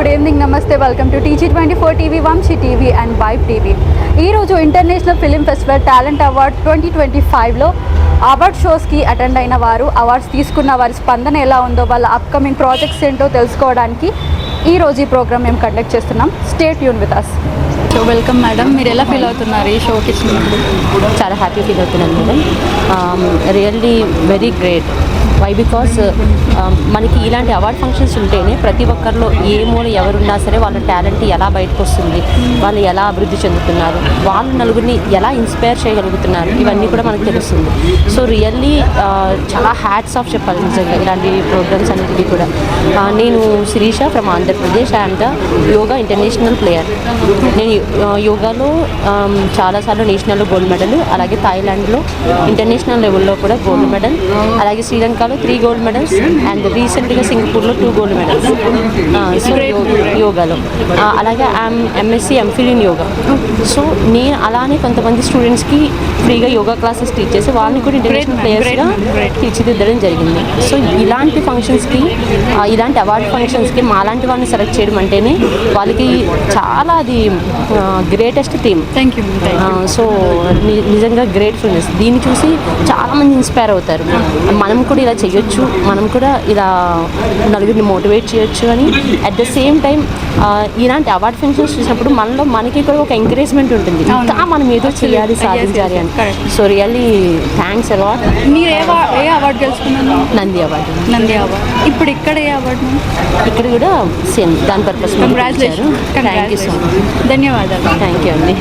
Good evening, నమస్తే, welcome to TG24 TV, Vamshi TV and vibe TV. ఈరోజు international film festival talent award 2025లో award షోస్కి attend అయిన వారు, అవార్డ్స్ తీసుకున్న వారి స్పందన ఎలా ఉందో, వాళ్ళ అప్కమింగ్ ప్రాజెక్ట్స్ ఏంటో తెలుసుకోవడానికి ఈరోజు ఈ ప్రోగ్రామ్ మేము కండక్ట్ చేస్తున్నాం. Stay tune with us. So welcome madam, మీరు ఎలా ఫీల్ అవుతున్నారు ఈ షోకి ఇచ్చినప్పుడు? చాలా హ్యాపీ ఫీల్ అవుతున్నాను madam. Really very great. Why because మనకి ఇలాంటి అవార్డ్ ఫంక్షన్స్ ఉంటేనే ప్రతి ఒక్కరిలో ఏ మూల ఎవరున్నా సరే వాళ్ళ టాలెంట్ ఎలా బయటకు వస్తుంది, వాళ్ళు ఎలా అభివృద్ధి చెందుతున్నారు, వాళ్ళు నలుగురిని ఎలా ఇన్స్పైర్ చేయగలుగుతున్నారు, ఇవన్నీ కూడా మనకు తెలుస్తుంది. సో రియల్లీ చాలా హ్యాట్స్ ఆఫ్ చెప్పాలి నిజంగా ఇలాంటి ప్రోగ్రామ్స్ అన్నిటికీ కూడా. నేను Sirisha from Andhra Pradesh. I am the yoga international player. నేను యోగాలో చాలాసార్లు నేషనల్లో గోల్డ్ మెడల్, అలాగే థాయిలాండ్లో ఇంటర్నేషనల్ లెవెల్లో కూడా గోల్డ్ మెడల్, అలాగే శ్రీలంకలో 3 గోల్డ్ మెడల్స్ అండ్ రీసెంట్గా సింగపూర్లో 2 గోల్డ్ మెడల్స్. సో యోగాలో అలాగే MSc MPhil in yoga. So నేను అలానే కొంతమంది స్టూడెంట్స్కి ఫ్రీగా యోగా క్లాసెస్ టీచ్ చేసి వాళ్ళని కూడా ఇంటర్నేషనల్ ప్లేయర్స్గా తీర్చిదిద్దడం జరిగింది. సో ఇలాంటి ఫంక్షన్స్కి, ఇలాంటి అవార్డ్ ఫంక్షన్స్కి మాలాంటి వాళ్ళని సెలెక్ట్ చేయడం అంటేనే వాళ్ళకి చాలా అది greatest theme. Thank you. So నిజంగా గ్రేట్ఫుల్నెస్. దీన్ని చూసి చాలామంది ఇన్స్పైర్ అవుతారు. మనం కూడా ఇలా చేయొచ్చు, మనం కూడా ఇలా నలుగురిని మోటివేట్ చేయొచ్చు అని. అట్ ద సేమ్ టైం ఇలాంటి అవార్డ్ ఫంక్షన్స్ చూసినప్పుడు మనకి కూడా ఒక ఎంకరేజ్మెంట్ ఉంటుంది, ఇంకా మనం ఏదో చేయాలి, సాధించాలి అని. So really thanks a lot. మీరు ఏ అవార్డు గెలుచుకున్నారు? నంది అవార్డు. ఇప్పుడు ఇక్కడ ఏ అవార్డు? ఇక్కడ కూడా సేమ్ దాని purpose. Congratulation. Thank you so much. ధన్యవాదాలు. థ్యాంక్ యూ అండి.